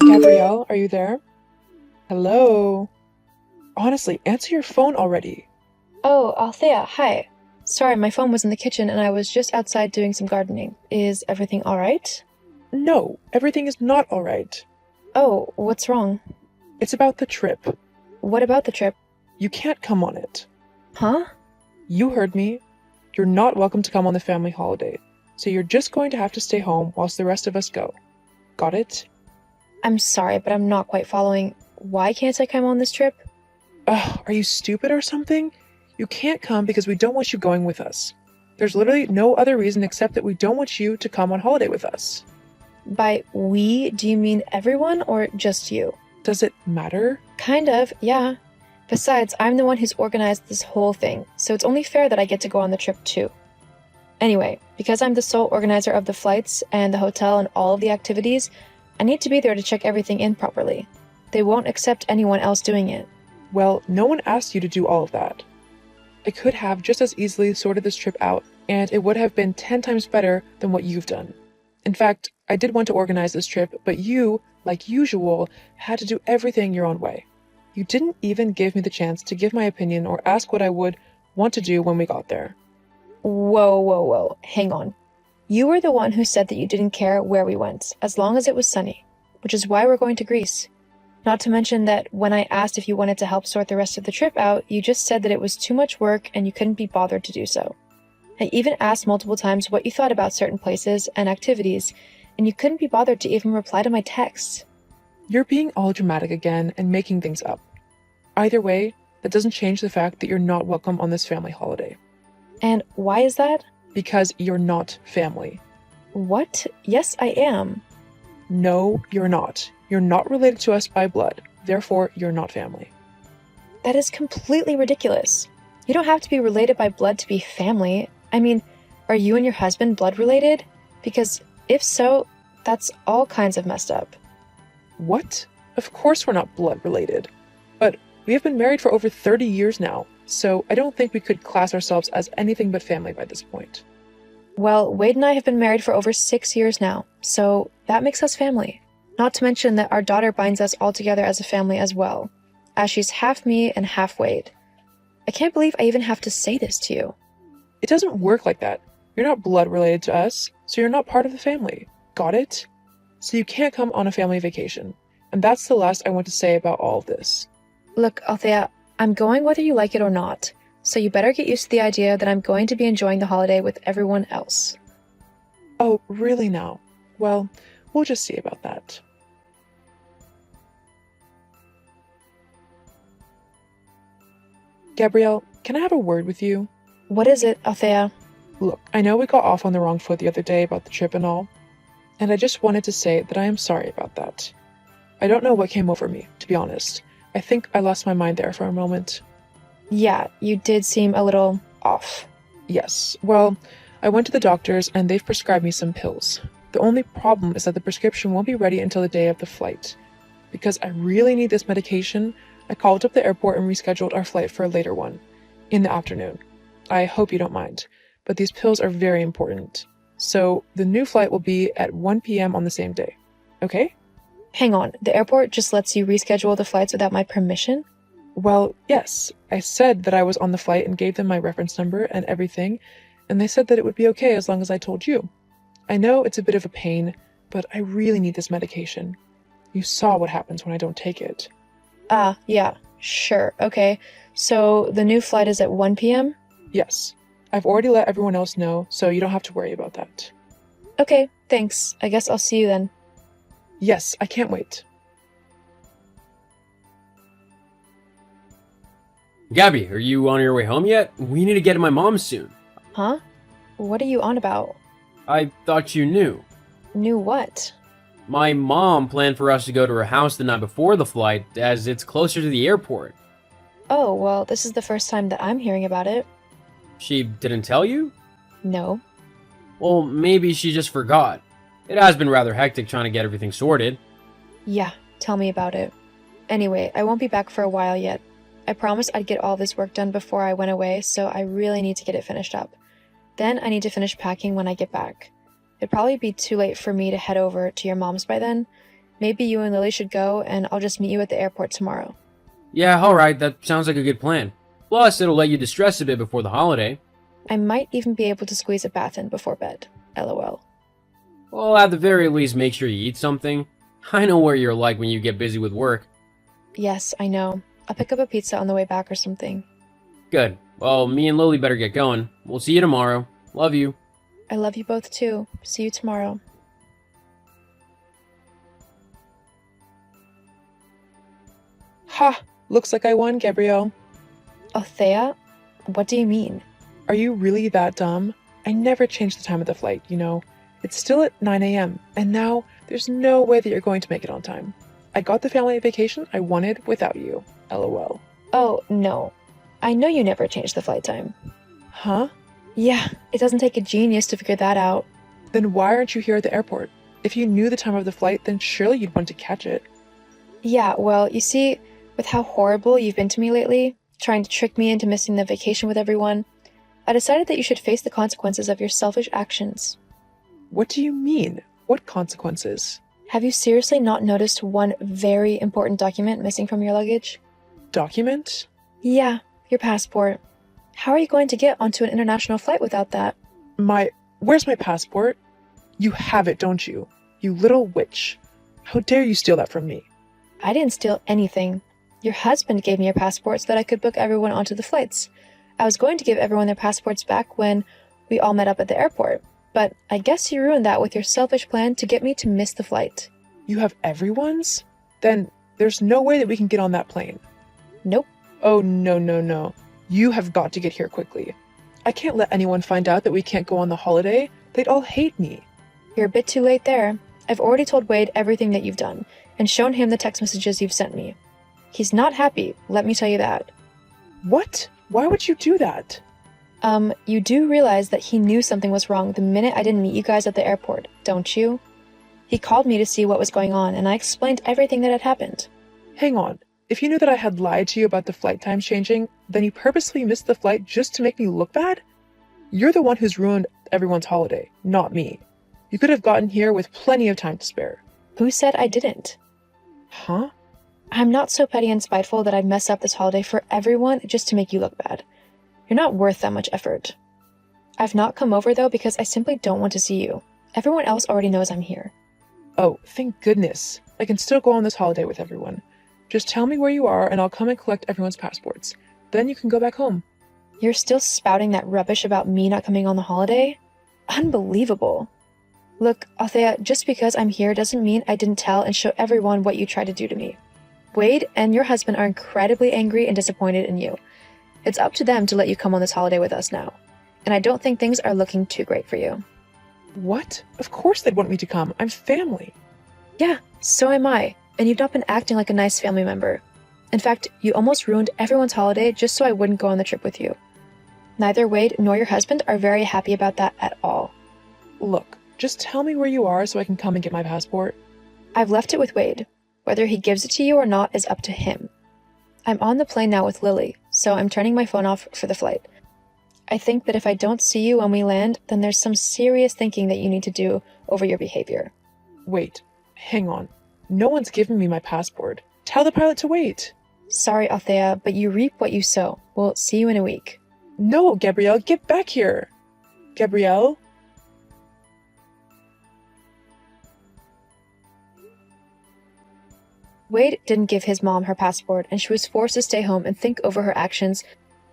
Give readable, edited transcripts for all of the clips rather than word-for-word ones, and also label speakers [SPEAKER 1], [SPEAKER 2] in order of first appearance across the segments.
[SPEAKER 1] Gabrielle, are you there? Hello? Honestly, answer your phone already.
[SPEAKER 2] Oh, Althea, hi. Sorry, my phone was in the kitchen and I was just outside doing some gardening. Is everything alright?
[SPEAKER 1] No, everything is not alright.
[SPEAKER 2] Oh, what's wrong?
[SPEAKER 1] It's about the trip.
[SPEAKER 2] What about the trip?
[SPEAKER 1] You can't come on it.
[SPEAKER 2] Huh?
[SPEAKER 1] You heard me. You're not welcome to come on the family holiday, so you're just going to have to stay home whilst the rest of us go. Got it?
[SPEAKER 2] I'm sorry, but I'm not quite following. Why can't I come on this trip?
[SPEAKER 1] Ugh, are you stupid or something? You can't come because we don't want you going with us. There's literally no other reason except that we don't want you to come on holiday with us.
[SPEAKER 2] By we, do you mean everyone or just you?
[SPEAKER 1] Does it matter?
[SPEAKER 2] Kind of, yeah. Besides, I'm the one who's organized this whole thing, so it's only fair that I get to go on the trip too. Anyway, because I'm the sole organizer of the flights and the hotel and all of the activities, I need to be there to check everything in properly. They won't accept anyone else doing it.
[SPEAKER 1] Well, no one asked you to do all of that. I could have just as easily sorted this trip out, and it would have been 10 times better than what you've done. In fact, I did want to organize this trip, but you, like usual, had to do everything your own way. You didn't even give me the chance to give my opinion or ask what I would want to do when we got there.
[SPEAKER 2] Whoa, hang on. You were the one who said that you didn't care where we went, as long as it was sunny, which is why we're going to Greece. Not to mention that when I asked if you wanted to help sort the rest of the trip out, you just said that it was too much work and you couldn't be bothered to do so. I even asked multiple times what you thought about certain places and activities, and you couldn't be bothered to even reply to my texts.
[SPEAKER 1] You're being all dramatic again and making things up. Either way, that doesn't change the fact that you're not welcome on this family holiday.
[SPEAKER 2] And why is that?
[SPEAKER 1] Because you're not family.
[SPEAKER 2] What? Yes, I am.
[SPEAKER 1] No, you're not. You're not related to us by blood. Therefore, you're not family.
[SPEAKER 2] That is completely ridiculous. You don't have to be related by blood to be family. I mean, are you and your husband blood related? Because if so, that's all kinds of messed up.
[SPEAKER 1] What? Of course we're not blood related. But we have been married for over 30 years now, so I don't think we could class ourselves as anything but family by this point.
[SPEAKER 2] Well, Wade and I have been married for over 6 years now, so that makes us family. Not to mention that our daughter binds us all together as a family as well, as she's half me and half Wade. I can't believe I even have to say this to you.
[SPEAKER 1] It doesn't work like that. You're not blood related to us, so you're not part of the family. Got it? So you can't come on a family vacation. And that's the last I want to say about all of this.
[SPEAKER 2] Look, Althea, I'm going whether you like it or not, so you better get used to the idea that I'm going to be enjoying the holiday with everyone else.
[SPEAKER 1] Oh, really now? Well, we'll just see about that. Gabrielle, can I have a word with you?
[SPEAKER 2] What is it, Althea?
[SPEAKER 1] Look, I know we got off on the wrong foot the other day about the trip and all, and I just wanted to say that I am sorry about that. I don't know what came over me, to be honest. I think I lost my mind there for a moment.
[SPEAKER 2] Yeah, you did seem a little off.
[SPEAKER 1] Yes, well, I went to the doctors and they've prescribed me some pills. The only problem is that the prescription won't be ready until the day of the flight. Because I really need this medication, I called up the airport and rescheduled our flight for a later one, in the afternoon. I hope you don't mind, but these pills are very important. So the new flight will be at 1 p.m. on the same day. Okay?
[SPEAKER 2] Hang on, the airport just lets you reschedule the flights without my permission?
[SPEAKER 1] Well, yes. I said that I was on the flight and gave them my reference number and everything, and they said that it would be okay as long as I told you. I know it's a bit of a pain, but I really need this medication. You saw what happens when I don't take it.
[SPEAKER 2] Yeah, sure, okay. So the new flight is at 1 p.m.?
[SPEAKER 1] Yes. I've already let everyone else know, so you don't have to worry about that.
[SPEAKER 2] Okay, thanks. I guess I'll see you then.
[SPEAKER 1] Yes, I can't wait.
[SPEAKER 3] Gabby, are you on your way home yet? We need to get to my mom's soon.
[SPEAKER 2] Huh? What are you on about?
[SPEAKER 3] I thought you knew.
[SPEAKER 2] Knew what?
[SPEAKER 3] My mom planned for us to go to her house the night before the flight, as it's closer to the airport.
[SPEAKER 2] Oh, well, this is the first time that I'm hearing about it.
[SPEAKER 3] She didn't tell you?
[SPEAKER 2] No.
[SPEAKER 3] Well, maybe she just forgot. It has been rather hectic trying to get everything sorted.
[SPEAKER 2] Yeah, tell me about it. Anyway, I won't be back for a while yet. I promised I'd get all this work done before I went away, so I really need to get it finished up. Then I need to finish packing when I get back. It'd probably be too late for me to head over to your mom's by then, Maybe you and Lily should go, and I'll just meet you at the airport tomorrow.
[SPEAKER 3] Yeah, alright, that sounds like a good plan. Plus, it'll let you distress a bit before the holiday.
[SPEAKER 2] I might even be able to squeeze a bath in before bed. LOL.
[SPEAKER 3] Well, at the very least, make sure you eat something. I know where you're like when you get busy with work.
[SPEAKER 2] Yes, I know. I'll pick up a pizza on the way back or something.
[SPEAKER 3] Good. Well, me and Lily better get going. We'll see you tomorrow. Love you.
[SPEAKER 2] I love you both too. See you tomorrow.
[SPEAKER 1] Ha! Looks like I won, Gabrielle.
[SPEAKER 2] Althea? What do you mean?
[SPEAKER 1] Are you really that dumb? I never changed the time of the flight, you know. It's still at 9 a.m., and now there's no way that you're going to make it on time. I got the family vacation I wanted without you. LOL.
[SPEAKER 2] Oh, no. I know you never changed the flight time.
[SPEAKER 1] Huh?
[SPEAKER 2] Yeah, it doesn't take a genius to figure that out.
[SPEAKER 1] Then why aren't you here at the airport? If you knew the time of the flight, then surely you'd want to catch it.
[SPEAKER 2] Yeah, well, you see, with how horrible you've been to me lately, trying to trick me into missing the vacation with everyone, I decided that you should face the consequences of your selfish actions.
[SPEAKER 1] What do you mean? What consequences?
[SPEAKER 2] Have you seriously not noticed one very important document missing from your luggage?
[SPEAKER 1] Document?
[SPEAKER 2] Yeah, your passport. How are you going to get onto an international flight without that?
[SPEAKER 1] Where's my passport? You have it, don't you? You little witch. How dare you steal that from me?
[SPEAKER 2] I didn't steal anything. Your husband gave me your passport so that I could book everyone onto the flights. I was going to give everyone their passports back when we all met up at the airport, but I guess you ruined that with your selfish plan to get me to miss the flight.
[SPEAKER 1] You have everyone's? Then there's no way that we can get on that plane.
[SPEAKER 2] Nope.
[SPEAKER 1] Oh, no. You have got to get here quickly. I can't let anyone find out that we can't go on the holiday. They'd all hate me.
[SPEAKER 2] You're a bit too late there. I've already told Wade everything that you've done, and shown him the text messages you've sent me. He's not happy, let me tell you that.
[SPEAKER 1] What? Why would you do that?
[SPEAKER 2] You do realize that he knew something was wrong the minute I didn't meet you guys at the airport, don't you? He called me to see what was going on, and I explained everything that had happened.
[SPEAKER 1] Hang on. If you knew that I had lied to you about the flight times changing, then you purposely missed the flight just to make me look bad? You're the one who's ruined everyone's holiday, not me. You could have gotten here with plenty of time to spare.
[SPEAKER 2] Who said I didn't?
[SPEAKER 1] Huh?
[SPEAKER 2] I'm not so petty and spiteful that I'd mess up this holiday for everyone just to make you look bad. You're not worth that much effort. I've not come over though because I simply don't want to see you. Everyone else already knows I'm here.
[SPEAKER 1] Oh, thank goodness. I can still go on this holiday with everyone. Just tell me where you are and I'll come and collect everyone's passports. Then you can go back home.
[SPEAKER 2] You're still spouting that rubbish about me not coming on the holiday? Unbelievable. Look, Althea, just because I'm here doesn't mean I didn't tell and show everyone what you tried to do to me. Wade and your husband are incredibly angry and disappointed in you. It's up to them to let you come on this holiday with us now. And I don't think things are looking too great for you.
[SPEAKER 1] What? Of course they'd want me to come. I'm family.
[SPEAKER 2] Yeah, so am I. And you've not been acting like a nice family member. In fact, you almost ruined everyone's holiday just so I wouldn't go on the trip with you. Neither Wade nor your husband are very happy about that at all.
[SPEAKER 1] Look, just tell me where you are so I can come and get my passport.
[SPEAKER 2] I've left it with Wade. Whether he gives it to you or not is up to him. I'm on the plane now with Lily, so I'm turning my phone off for the flight. I think that if I don't see you when we land, then there's some serious thinking that you need to do over your behavior.
[SPEAKER 1] Wait, hang on. No one's given me my passport. Tell the pilot to wait.
[SPEAKER 2] Sorry, Althea, but you reap what you sow. We'll see you in a week.
[SPEAKER 1] No, Gabrielle, get back here. Gabrielle?
[SPEAKER 2] Wade didn't give his mom her passport, and she was forced to stay home and think over her actions,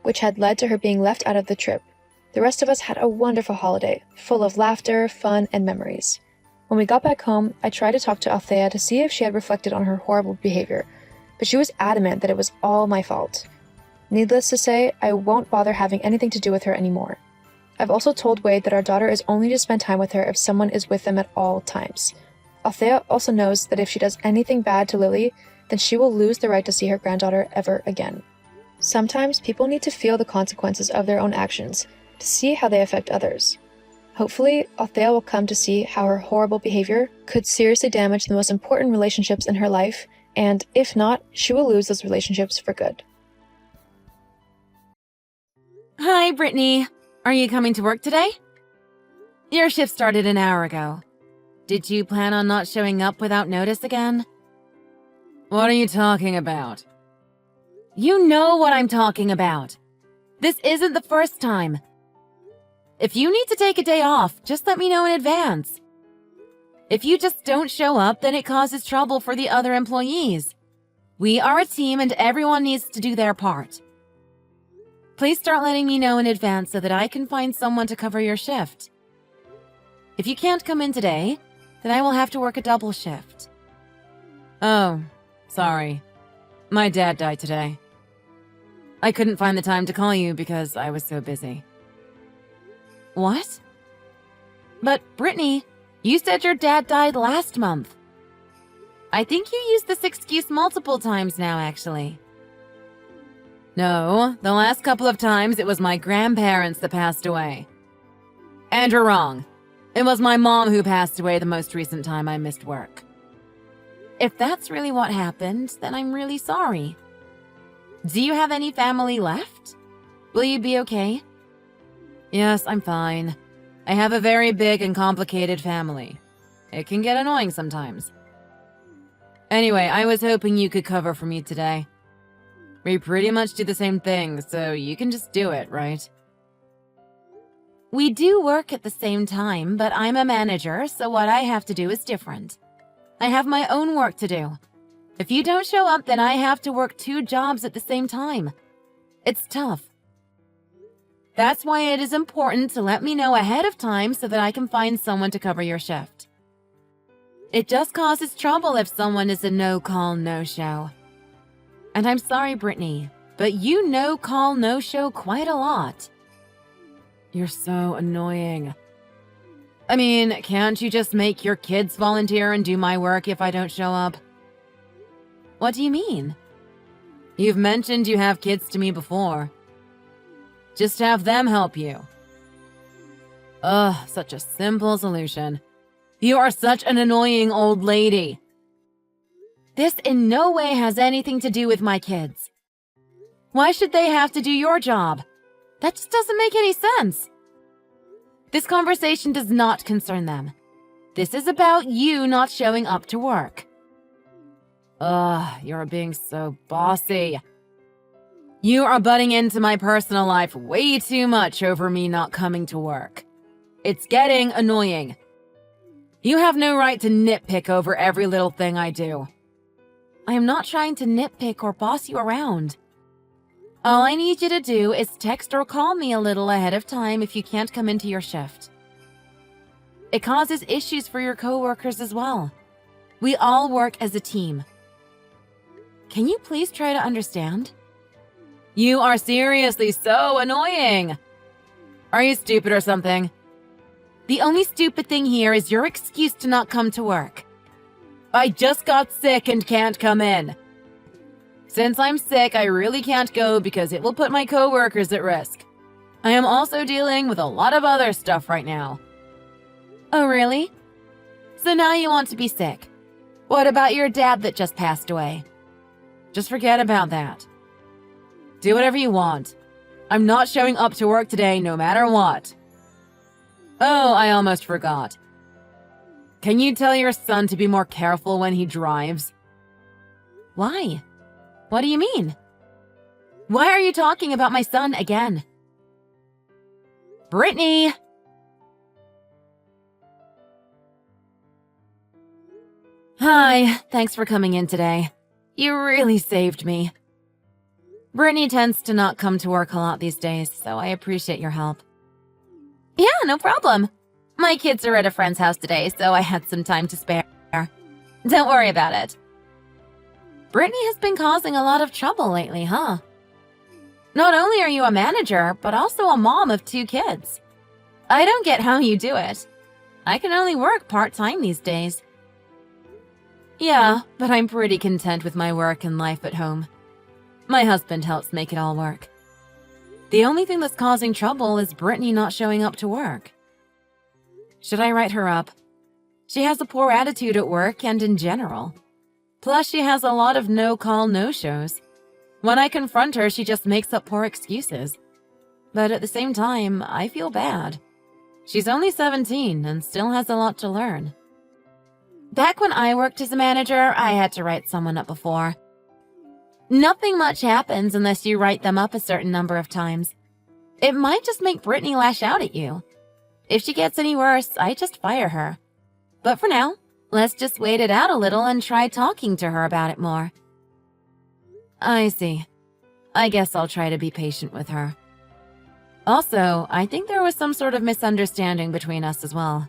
[SPEAKER 2] which had led to her being left out of the trip. The rest of us had a wonderful holiday, full of laughter, fun, and memories. When we got back home, I tried to talk to Althea to see if she had reflected on her horrible behavior, but she was adamant that it was all my fault. Needless to say, I won't bother having anything to do with her anymore. I've also told Wade that our daughter is only to spend time with her if someone is with them at all times. Althea also knows that if she does anything bad to Lily, then she will lose the right to see her granddaughter ever again. Sometimes people need to feel the consequences of their own actions to see how they affect others. Hopefully, Althea will come to see how her horrible behavior could seriously damage the most important relationships in her life, and if not, she will lose those relationships for good.
[SPEAKER 4] Hi, Brittany. Are you coming to work today? Your shift started an hour ago. Did you plan on not showing up without notice again? What are you talking about? You know what I'm talking about. This isn't the first time. If you need to take a day off, just let me know in advance. If you just don't show up, then it causes trouble for the other employees. We are a team and everyone needs to do their part. Please start letting me know in advance so that I can find someone to cover your shift. If you can't come in today, then I will have to work a double shift. Oh, sorry. My dad died today. I couldn't find the time to call you because I was so busy. What? But Brittany, you said your dad died last month. I think you used this excuse multiple times now, actually. No, the last couple of times it was my grandparents that passed away. And you're wrong. It was my mom who passed away the most recent time I missed work. If that's really what happened, then I'm really sorry. Do you have any family left? Will you be okay? Yes, I'm fine. I have a very big and complicated family. It can get annoying sometimes. Anyway, I was hoping you could cover for me today. We pretty much do the same thing, so you can just do it, right? We do work at the same time, but I'm a manager, so what I have to do is different. I have my own work to do. If you don't show up, then I have to work 2 jobs at the same time. It's tough. That's why it is important to let me know ahead of time so that I can find someone to cover your shift. It just causes trouble if someone is a no-call, no-show. And I'm sorry, Brittany, but you no-call, no-show quite a lot. You're so annoying. I mean, can't you just make your kids volunteer and do my work if I don't show up? What do you mean? You've mentioned you have kids to me before. Just have them help you. Ugh, such a simple solution. You are such an annoying old lady. This in no way has anything to do with my kids. Why should they have to do your job? That just doesn't make any sense. This conversation does not concern them. This is about you not showing up to work. Ugh, you're being so bossy. You are butting into my personal life way too much over me not coming to work. It's getting annoying. You have no right to nitpick over every little thing I do. I am not trying to nitpick or boss you around. All I need you to do is text or call me a little ahead of time if you can't come into your shift. It causes issues for your coworkers as well. We all work as a team. Can you please try to understand? You are seriously so annoying. Are you stupid or something? The only stupid thing here is your excuse to not come to work. I just got sick and can't come in. Since I'm sick, I really can't go because it will put my coworkers at risk. I am also dealing with a lot of other stuff right now. Oh, really? So now you want to be sick. What about your dad that just passed away? Just forget about that. Do whatever you want. I'm not showing up to work today no matter what. Oh, I almost forgot. Can you tell your son to be more careful when he drives? Why? What do you mean? Why are you talking about my son again? Brittany! Hi, thanks for coming in today. You really saved me. Brittany tends to not come to work a lot these days, so I appreciate your help. Yeah, no problem. My kids are at a friend's house today, so I had some time to spare. Don't worry about it. Brittany has been causing a lot of trouble lately, huh? Not only are you a manager, but also a mom of 2 kids. I don't get how you do it. I can only work part-time these days. Yeah, but I'm pretty content with my work and life at home. My husband helps make it all work. The only thing that's causing trouble is Brittany not showing up to work. Should I write her up? She has a poor attitude at work and in general. Plus, she has a lot of no-call, no-shows. When I confront her, she just makes up poor excuses. But at the same time, I feel bad. She's only 17 and still has a lot to learn. Back when I worked as a manager, I had to write someone up before. Nothing much happens unless you write them up a certain number of times. It might just make Brittany lash out at you. If she gets any worse, I just fire her. But for now, let's just wait it out a little and try talking to her about it more. I see. I guess I'll try to be patient with her. Also, I think there was some sort of misunderstanding between us as well.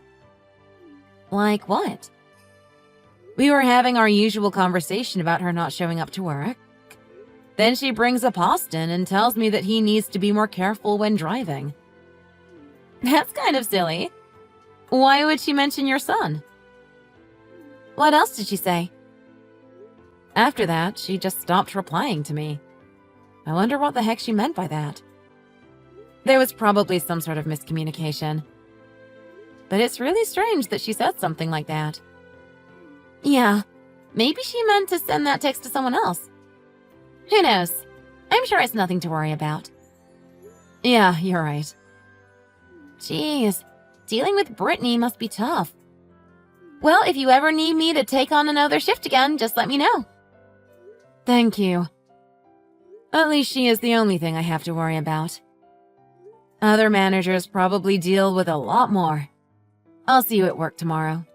[SPEAKER 4] Like what? We were having our usual conversation about her not showing up to work. Then she brings up Austin and tells me that he needs to be more careful when driving. That's kind of silly. Why would she mention your son? What else did she say? After that, she just stopped replying to me. I wonder what the heck she meant by that. There was probably some sort of miscommunication. But it's really strange that she said something like that. Yeah, maybe she meant to send that text to someone else. Who knows? I'm sure it's nothing to worry about. Yeah, you're right. Jeez, dealing with Brittany must be tough. Well, if you ever need me to take on another shift again, just let me know. Thank you. At least she is the only thing I have to worry about. Other managers probably deal with a lot more. I'll see you at work tomorrow.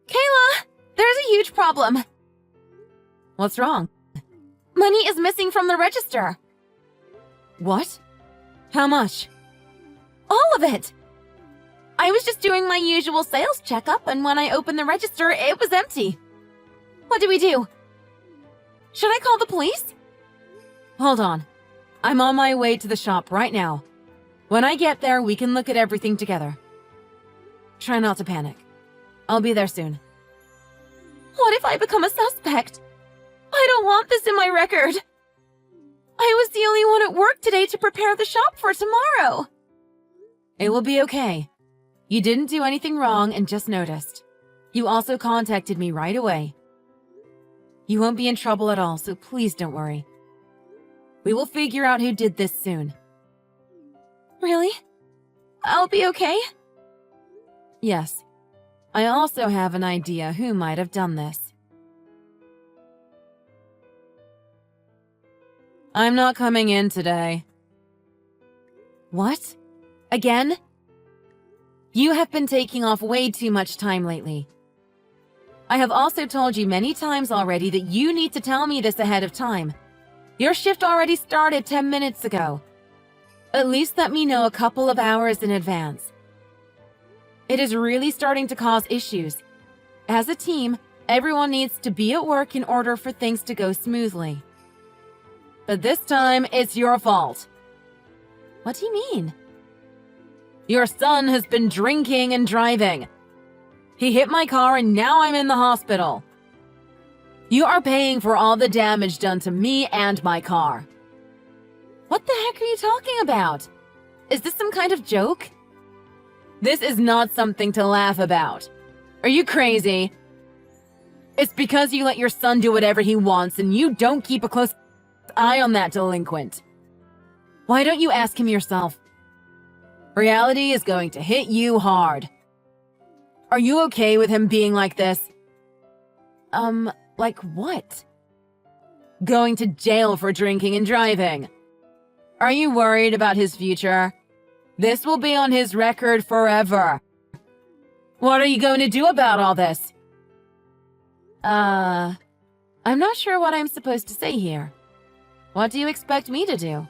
[SPEAKER 4] Kayla! There's a huge problem. What's wrong? Money is missing from the register. What? How much? All of it! I was just doing my usual sales checkup, and when I opened the register, it was empty. What do we do? Should I call the police? Hold on. I'm on my way to the shop right now. When I get there, we can look at everything together. Try not to panic. I'll be there soon. What if I become a suspect? I don't want this in my record. I was the only one at work today to prepare the shop for tomorrow. It will be okay. You didn't do anything wrong and just noticed. You also contacted me right away. You won't be in trouble at all, so please don't worry. We will figure out who did this soon. Really? I'll be okay? Yes. I also have an idea who might have done this. I'm not coming in today. What? Again? You have been taking off way too much time lately. I have also told you many times already that you need to tell me this ahead of time. Your shift already started 10 minutes ago. At least let me know a couple of hours in advance. It is really starting to cause issues. As a team, everyone needs to be at work in order for things to go smoothly. But this time, it's your fault. What do you mean? Your son has been drinking and driving. He hit my car and now I'm in the hospital. You are paying for all the damage done to me and my car. What the heck are you talking about? Is this some kind of joke? This is not something to laugh about. Are you crazy? It's because you let your son do whatever he wants and you don't keep a close eye on that delinquent. Why don't you ask him yourself? Reality is going to hit you hard. Are you okay with him being like this? Like what? Going to jail for drinking and driving. Are you worried about his future? This will be on his record forever. What are you going to do about all this? I'm not sure what I'm supposed to say here. What do you expect me to do?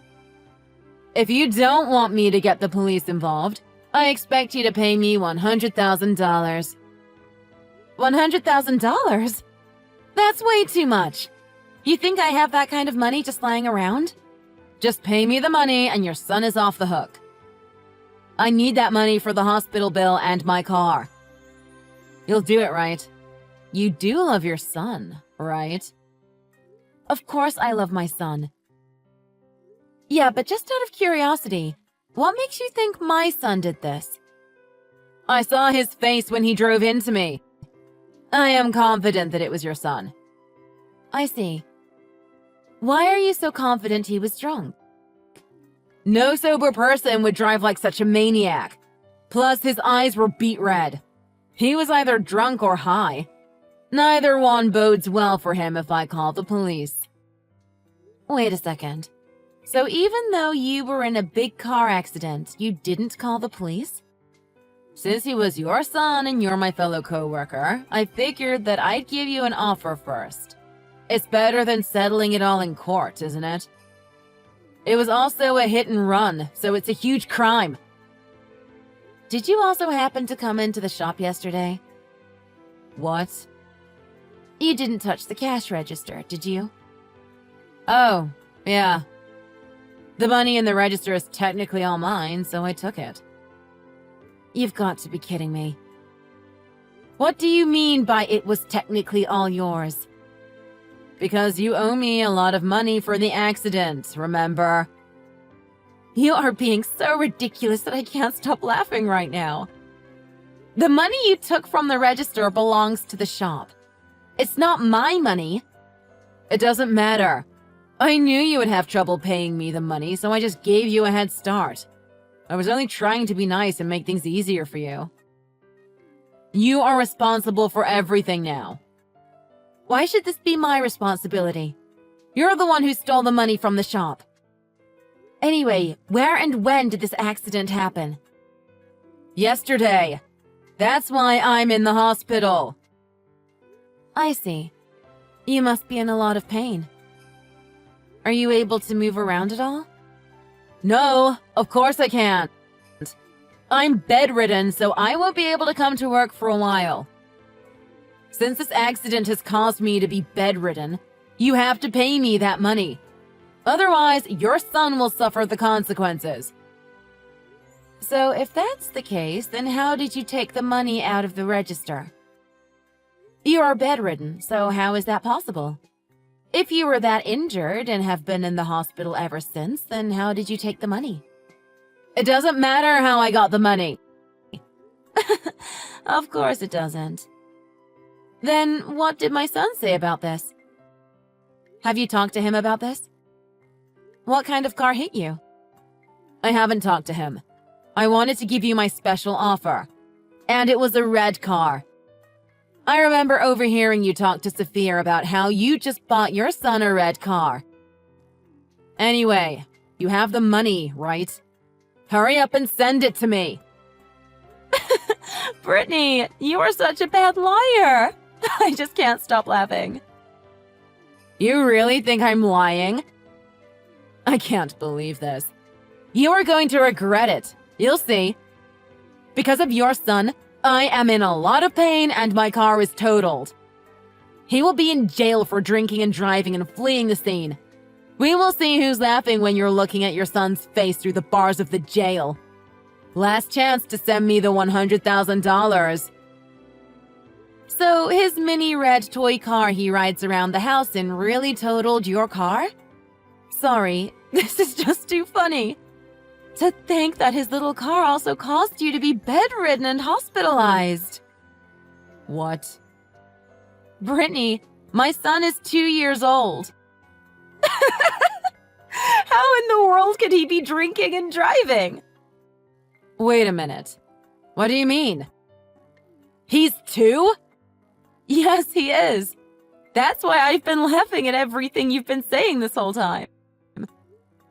[SPEAKER 4] If you don't want me to get the police involved, I expect you to pay me $100,000. $100,000? That's way too much. You think I have that kind of money just lying around? Just pay me the money and your son is off the hook. I need that money for the hospital bill and my car. You'll do it, right? You do love your son, right? Of course I love my son. Yeah, but just out of curiosity, what makes you think my son did this? I saw his face when he drove into me. I am confident that it was your son. I see. Why are you so confident he was drunk? No sober person would drive like such a maniac. Plus, his eyes were beet red. He was either drunk or high. Neither one bodes well for him if I call the police. Wait a second. So even though you were in a big car accident, you didn't call the police? Since he was your son and you're my fellow co-worker, I figured that I'd give you an offer first. It's better than settling it all in court, isn't it? It was also a hit and run, so it's a huge crime. Did you also happen to come into the shop yesterday? What? You didn't touch the cash register, did you? Oh, yeah. The money in the register is technically all mine, so I took it. You've got to be kidding me. What do you mean by it was technically all yours? Because you owe me a lot of money for the accident, remember? You are being so ridiculous that I can't stop laughing right now. The money you took from the register belongs to the shop. It's not my money. It doesn't matter. I knew you would have trouble paying me the money, so I just gave you a head start. I was only trying to be nice and make things easier for you. You are responsible for everything now. Why should this be my responsibility? You're the one who stole the money from the shop. Anyway, where and when did this accident happen? Yesterday. That's why I'm in the hospital. I see. You must be in a lot of pain. Are you able to move around at all? No, of course I can't. I'm bedridden, so I won't be able to come to work for a while. Since this accident has caused me to be bedridden, you have to pay me that money. Otherwise, your son will suffer the consequences. So if that's the case, then how did you take the money out of the register? You are bedridden, so how is that possible? If you were that injured and have been in the hospital ever since, then how did you take the money? It doesn't matter how I got the money. Of course it doesn't. Then what did my son say about this? Have you talked to him about this? What kind of car hit you? I haven't talked to him. I wanted to give you my special offer. And it was a red car. I remember overhearing you talk to Sophia about how you just bought your son a red car. Anyway, you have the money, right? Hurry up and send it to me. Brittany, you are such a bad liar. I just can't stop laughing. You really think I'm lying? I can't believe this. You are going to regret it. You'll see. Because of your son, I am in a lot of pain and my car is totaled. He will be in jail for drinking and driving and fleeing the scene. We will see who's laughing when you're looking at your son's face through the bars of the jail. Last chance to send me the $100,000. So his mini red toy car he rides around the house in really totaled your car? Sorry, this is just too funny. To think that his little car also caused you to be bedridden and hospitalized. What? Brittany, my son is 2 years old. How in the world could he be drinking and driving? Wait a minute. What do you mean? He's 2? Yes, he is. That's why I've been laughing at everything you've been saying this whole time.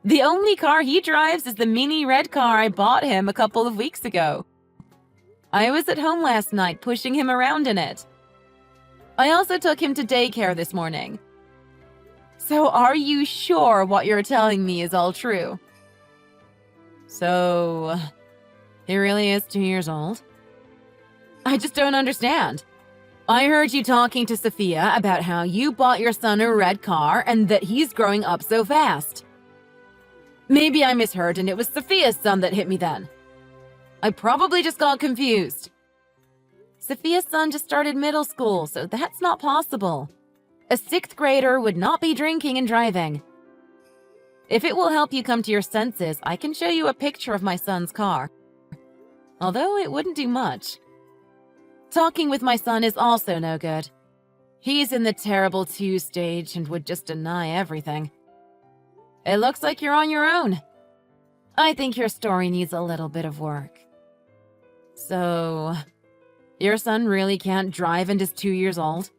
[SPEAKER 4] The only car he drives is the mini red car I bought him a couple of weeks ago. I was at home last night pushing him around in it. I also took him to daycare this morning. So are you sure what you're telling me is all true? So, he really is 2 years old? I just don't understand. I heard you talking to Sophia about how you bought your son a red car and that he's growing up so fast. Maybe I misheard and it was Sophia's son that hit me then. I probably just got confused. Sophia's son just started middle school, so that's not possible. A 6th grader would not be drinking and driving. If it will help you come to your senses, I can show you a picture of my son's car. Although it wouldn't do much. Talking with my son is also no good. He's in the terrible 2 stage and would just deny everything. It looks like you're on your own. I think your story needs a little bit of work. So, your son really can't drive and is 2 years old?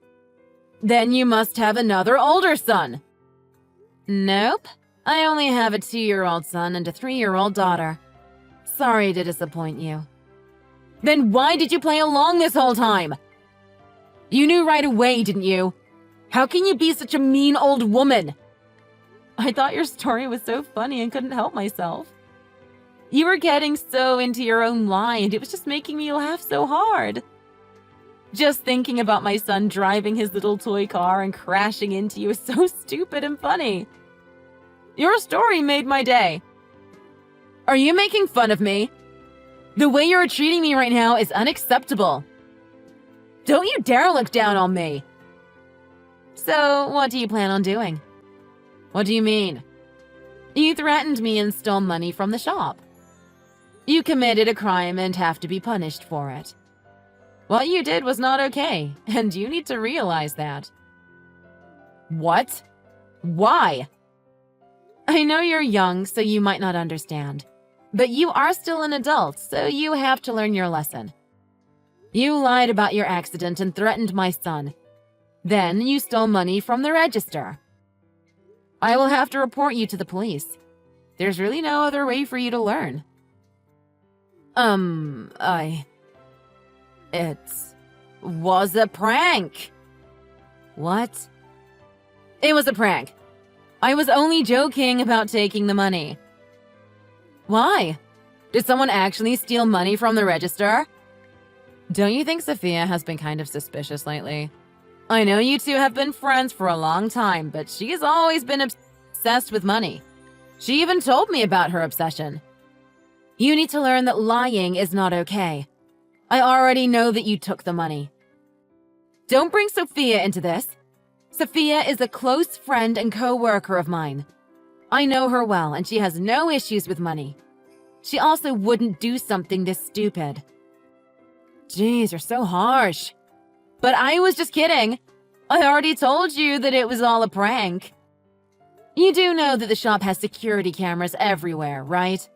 [SPEAKER 4] Then you must have another older son. Nope. I only have a 2-year-old son and a 3-year-old daughter. Sorry to disappoint you. Then why did you play along this whole time? You knew right away, didn't you? How can you be such a mean old woman? I thought your story was so funny and couldn't help myself. You were getting so into your own lie, and it was just making me laugh so hard. Just thinking about my son driving his little toy car and crashing into you is so stupid and funny. Your story made my day. Are you making fun of me? The way you're treating me right now is unacceptable. Don't you dare look down on me. So, what do you plan on doing? What do you mean? You threatened me and stole money from the shop. You committed a crime and have to be punished for it. What you did was not okay, and you need to realize that. What? Why? I know you're young, so you might not understand. But you are still an adult, so you have to learn your lesson. You lied about your accident and threatened my son. Then you stole money from the register. I will have to report you to the police. There's really no other way for you to learn. It was a prank. What? It was a prank. I was only joking about taking the money. Why? Did someone actually steal money from the register? Don't you think Sophia has been kind of suspicious lately? I know you two have been friends for a long time, but she's always been obsessed with money. She even told me about her obsession. You need to learn that lying is not okay. I already know that you took the money. Don't bring Sophia into this. Sophia is a close friend and co-worker of mine. I know her well, and she has no issues with money. She also wouldn't do something this stupid. Jeez, you're so harsh. But I was just kidding. I already told you that it was all a prank. You do know that the shop has security cameras everywhere, right?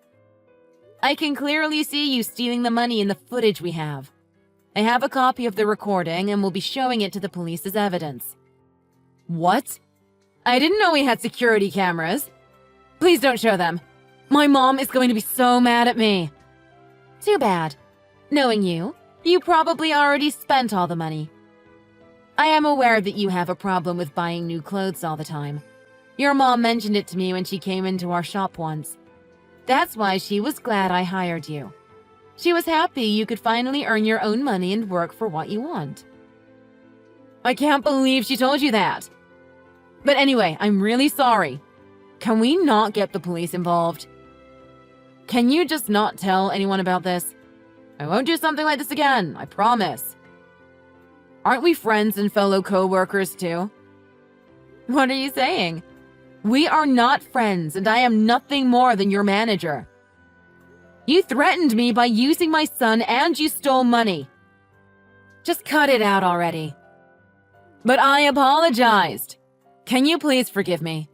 [SPEAKER 4] I can clearly see you stealing the money in the footage we have. I have a copy of the recording and will be showing it to the police as evidence. What? I didn't know we had security cameras. Please don't show them. My mom is going to be so mad at me. Too bad. Knowing you, you probably already spent all the money. I am aware that you have a problem with buying new clothes all the time. Your mom mentioned it to me when she came into our shop once. That's why she was glad I hired you. She was happy you could finally earn your own money and work for what you want. I can't believe she told you that. But anyway, I'm really sorry. Can we not get the police involved? Can you just not tell anyone about this? I won't do something like this again, I promise. Aren't we friends and fellow co-workers too? What are you saying? We are not friends, and I am nothing more than your manager. You threatened me by using my son, and you stole money. Just cut it out already. But I apologized. Can you please forgive me?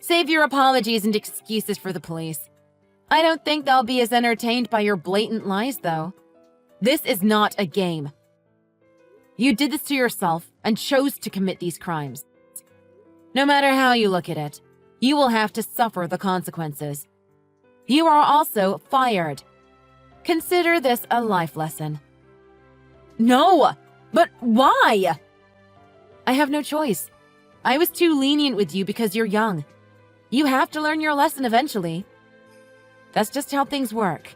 [SPEAKER 4] Save your apologies and excuses for the police. I don't think they'll be as entertained by your blatant lies, though. This is not a game. You did this to yourself and chose to commit these crimes. No matter how you look at it, you will have to suffer the consequences. You are also fired. Consider this a life lesson. No! But why? I have no choice. I was too lenient with you because you're young. You have to learn your lesson eventually. That's just how things work.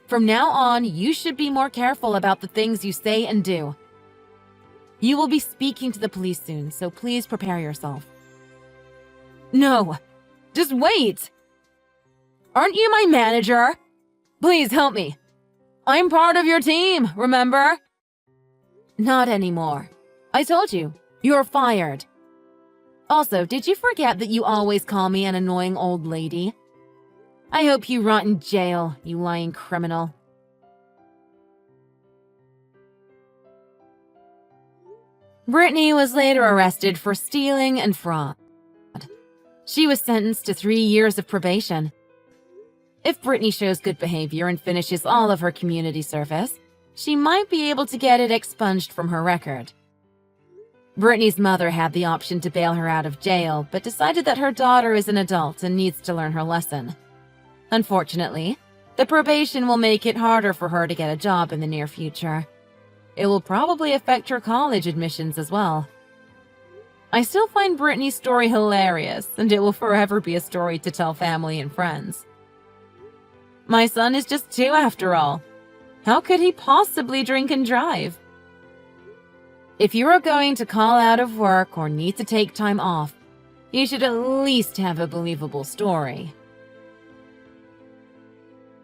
[SPEAKER 4] From now on, you should be more careful about the things you say and do. You will be speaking to the police soon, so please prepare yourself. No! Just wait! Aren't you my manager? Please help me. I'm part of your team, remember? Not anymore. I told you, you're fired. Also, did you forget that you always call me an annoying old lady? I hope you rot in jail, you lying criminal. Brittany was later arrested for stealing and fraud. She was sentenced to 3 years of probation. If Brittany shows good behavior and finishes all of her community service, she might be able to get it expunged from her record. Brittany's mother had the option to bail her out of jail, but decided that her daughter is an adult and needs to learn her lesson. Unfortunately, the probation will make it harder for her to get a job in the near future. It will probably affect her college admissions as well. I still find Brittany's story hilarious, and it will forever be a story to tell family and friends. My son is just 2 after all. How could he possibly drink and drive? If you are going to call out of work or need to take time off, you should at least have a believable story.